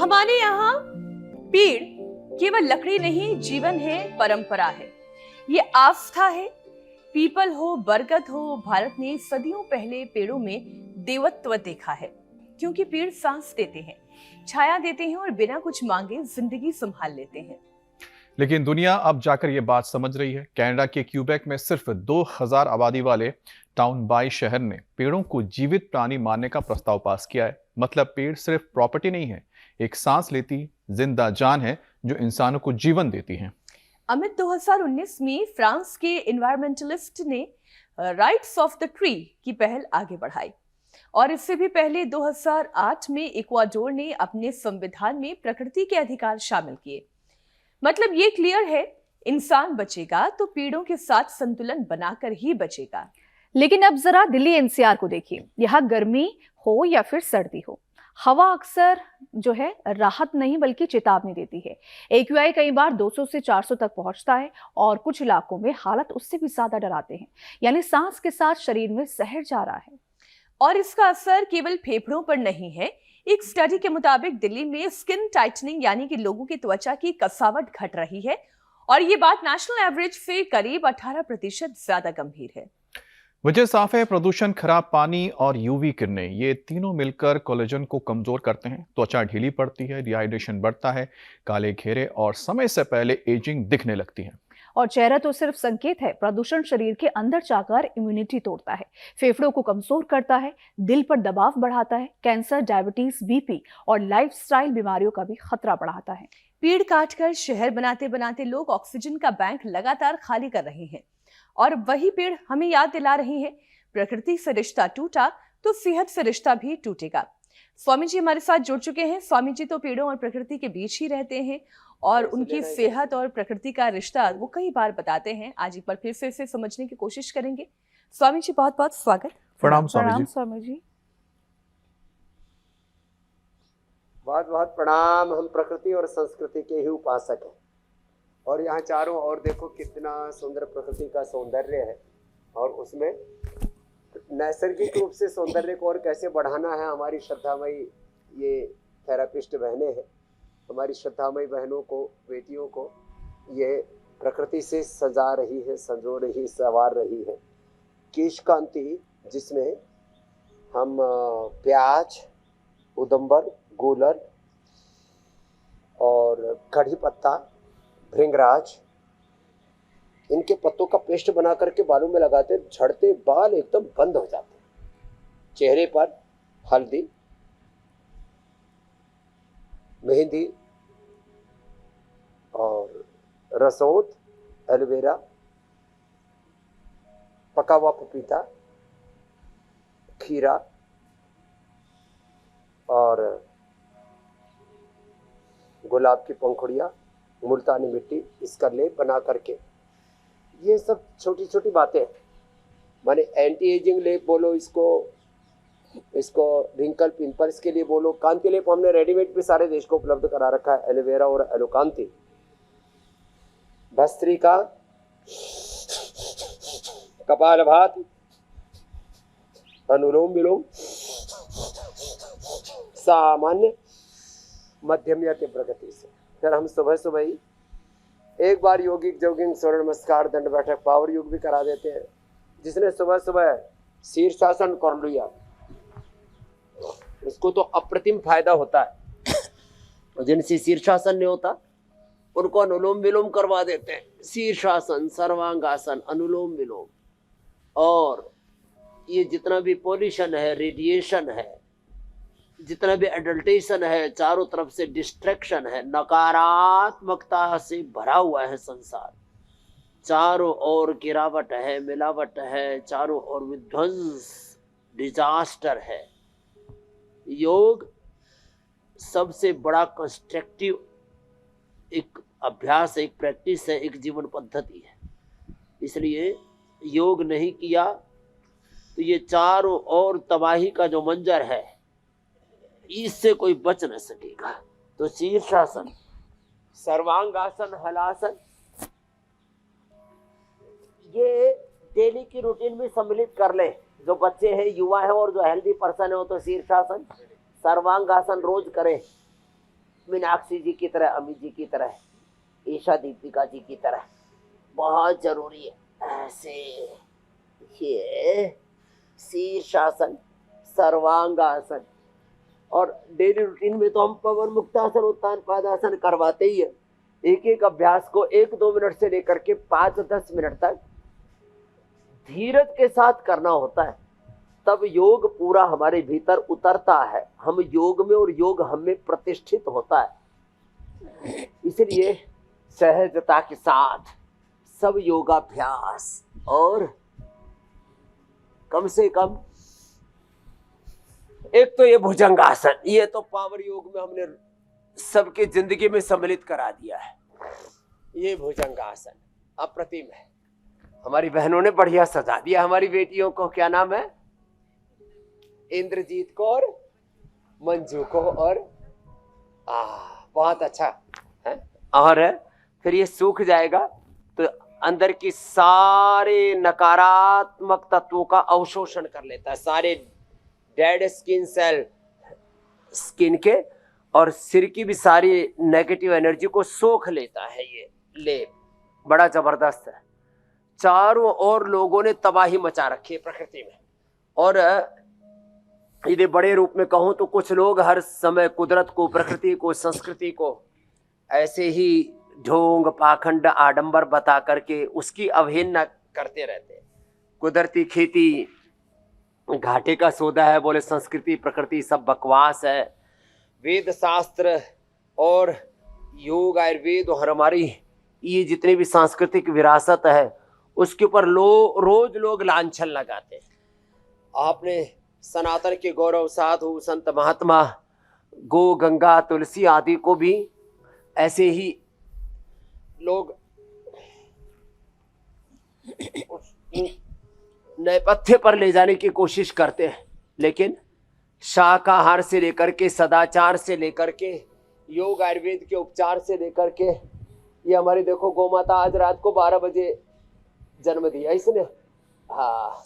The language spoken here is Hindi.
हमारे यहाँ पेड़ केवल लकड़ी नहीं, जीवन है, परंपरा है, ये आस्था है। पीपल हो, बरगद हो, भारत ने सदियों पहले पेड़ों में देवत्व देखा है, क्योंकि पेड़ सांस देते हैं, छाया देते हैं और बिना कुछ मांगे जिंदगी संभाल लेते हैं। लेकिन दुनिया अब जाकर ये बात समझ रही है। कनाडा के क्यूबेक में सिर्फ 2000 आबादी वाले टाउन बाई शहर ने पेड़ों को जीवित प्राणी मानने का प्रस्ताव पास किया है। मतलब पेड़ सिर्फ प्रॉपर्टी नहीं है, एक सांस लेती जिंदा जान है जो इंसानों को जीवन देती है। अमित, 2019 में फ्रांस के एनवायरमेंटलिस्ट ने राइट्स ऑफ द ट्री की पहल आगे बढ़ाई और इससे भी पहले 2008 में इक्वाडोर ने अपने संविधान में प्रकृति के अधिकार शामिल किए। मतलब ये क्लियर है, इंसान बचेगा तो पेड़ों के साथ संतुलन बनाकर ही बचेगा। लेकिन अब जरा दिल्ली एनसीआर को देखिए। यहाँ गर्मी हो या फिर सर्दी हो, हवा अक्सर जो है राहत नहीं बल्कि चेतावनी देती है। AQI कई बार 200 से 400 तक पहुंचता है और कुछ इलाकों में हालत उससे भी ज्यादा डराते हैं। यानी सांस के साथ शरीर में जहर जा रहा है। और इसका असर केवल फेफड़ों पर नहीं है। एक स्टडी के मुताबिक दिल्ली में स्किन टाइटनिंग यानी कि लोगों की त्वचा की कसावट घट रही है और ये बात नेशनल एवरेज से करीब 18% ज्यादा गंभीर है। वजह साफ है, प्रदूषण, खराब पानी और यूवी किरणें, ये तीनों मिलकर कोलेजन को कमजोर करते हैं। त्वचा ढीली पड़ती है, डिहाइड्रेशन बढ़ता है, काले घेरे और समय से पहले एजिंग दिखने लगती है। और चेहरा तो सिर्फ संकेत है, प्रदूषण शरीर के अंदर जाकर इम्यूनिटी तोड़ता है, फेफड़ों को कमजोर करता है, दिल पर दबाव बढ़ाता है, कैंसर, डायबिटीज, बीपी और लाइफस्टाइल बीमारियों का भी खतरा बढ़ाता है। पेड़ काटकर शहर बनाते बनाते लोग ऑक्सीजन का बैंक लगातार खाली कर रहे हैं और वही पेड़ हमें याद दिला रहे हैं, प्रकृति से रिश्ता टूटा तो सेहत से रिश्ता भी टूटेगा। स्वामी जी हमारे साथ जुड़ चुके हैं। स्वामी जी तो पेड़ों और प्रकृति के बीच ही रहते हैं और उनकी सेहत और प्रकृति का रिश्ता वो कई बार बताते हैं। आज एक बार फिर से इसे समझने की कोशिश करेंगे। स्वामी जी बहुत बहुत स्वागत। प्रणाम स्वामी जी। स्वामी जी बहुत बहुत प्रणाम। हम प्रकृति और संस्कृति के ही उपासक हैं और यहाँ चारों ओर देखो कितना सुंदर प्रकृति का सौंदर्य है और उसमें नैसर्गिक रूप से सौंदर्य को और कैसे बढ़ाना है। हमारी श्रद्धामयी ये थेरापिस्ट बहनें हैं, हमारी श्रद्धामयी बहनों को, बेटियों को ये प्रकृति से सजा रही है, संजो रही, संवार रही है। केश कांति जिसमें हम प्याज, उदंबर, गूलर और कढ़ी पत्ता, भृंगराज, इनके पत्तों का पेस्ट बना करके बालों में लगाते, झड़ते बाल एकदम बंद हो जाते। चेहरे पर हल्दी, मेहंदी और रसोद, एलोवेरा, पका हुआ पपीता, खीरा और गुलाब की पंखुड़ियाँ, मुल्तानी मिट्टी, इसका लेप बना करके, ये सब छोटी छोटी बातें माने एंटी एजिंग लेप बोलो इसको रिंकल पिंपल्स के लिए बोलो, कांति लेप हमने रेडीमेड भी सारे देश को उपलब्ध करा रखा है। एलोवेरा और एलोकांति, भस्त्रिका, कपालभाति, अनुलोम विलोम, सामान्य, मध्यम या तीव्र गति से। फिर हम सुबह सुबह ही एक बार योगिक जोगिंग, सूर्य नमस्कार, दंड बैठक, पावर योग भी करा देते हैं। जिसने सुबह सुबह शीर्षासन कर लिया उसको तो अप्रतिम फायदा होता है। जिनसे शीर्षासन नहीं होता उनको अनुलोम विलोम करवा देते हैं। शीर्षासन, सर्वांगासन, अनुलोम विलोम। और ये जितना भी पॉल्यूशन है, रेडिएशन है, जितना भी एडल्टेशन है, चारों तरफ से डिस्ट्रैक्शन है, नकारात्मकता से भरा हुआ है संसार। चारों ओर गिरावट है, मिलावट है, चारों ओर विध्वंस, डिजास्टर है। योग सबसे बड़ा कंस्ट्रक्टिव एक अभ्यास, एक प्रैक्टिस है, एक जीवन पद्धति है। इसलिए योग नहीं किया तो ये चारों ओर तबाही का जो मंजर है इससे कोई बच न सकेगा। तो शीर्षासन, सर्वांगासन, हलासन, ये डेली की रूटीन में सम्मिलित कर ले। जो बच्चे हैं, युवा है और जो हेल्दी पर्सन है वो तो शीर्षासन, सर्वांगासन रोज करे। मीनाक्षी जी की तरह, अमित जी की तरह, ईशा दीपिका जी की तरह बहुत जरूरी है। ऐसे ये शीर्षासन, सर्वांगासन, और डेली रूटीन में तो हम पवन मुक्तासन, उत्तान पादासन करवाते ही है। एक एक अभ्यास को 1-2 मिनट से लेकर के 5-10 मिनट तक धीरज के साथ करना होता है, तब योग पूरा हमारे भीतर उतरता है। हम योग में और योग हम में प्रतिष्ठित होता है। इसलिए सहजता के साथ सब योगाभ्यास, और कम से कम एक तो ये भुजंगासन, ये तो पावर योग में हमने सबके जिंदगी में सम्मिलित करा दिया है। ये भुजंगासन अप्रतिम है। हमारी बहनों ने बढ़िया सजा दिया। हमारी बेटियों को क्या नाम है? इंद्रजीत को और मंजू को, और बहुत अच्छा है। और फिर ये सूख जाएगा तो अंदर की सारे नकारात्मक तत्वों का अवशोषण कर लेता है, सारे डेड स्किन सेल स्किन के, और सिर की भी सारी नेगेटिव एनर्जी को सोख लेता है। ये लेप बड़ा जबरदस्त है। चारों ओर लोगों ने तबाही मचा रखी है प्रकृति में, और यदि बड़े रूप में कहूं तो कुछ लोग हर समय कुदरत को, प्रकृति को, संस्कृति को ऐसे ही ढोंग, पाखंड, आडंबर बता करके उसकी अवहेलना करते रहते हैं। कुदरती खेती घाटे का सौदा है, बोले संस्कृति प्रकृति सब बकवास है। वेद शास्त्र और योग, आयुर्वेद और हमारी ये जितनी भी सांस्कृतिक विरासत है उसके ऊपर रोज लोग लांछन लगाते हैं। आपने सनातन के गौरव साधु संत महात्मा गो, गंगा, तुलसी आदि को भी ऐसे ही लोग नैपथ्य पर ले जाने की कोशिश करते हैं, लेकिन शाकाहार से लेकर के, सदाचार से लेकर के, योग आयुर्वेद के उपचार से लेकर के, ये हमारी देखो गौ माता आज रात को 12 बजे जन्म दिया इसने। हाँ,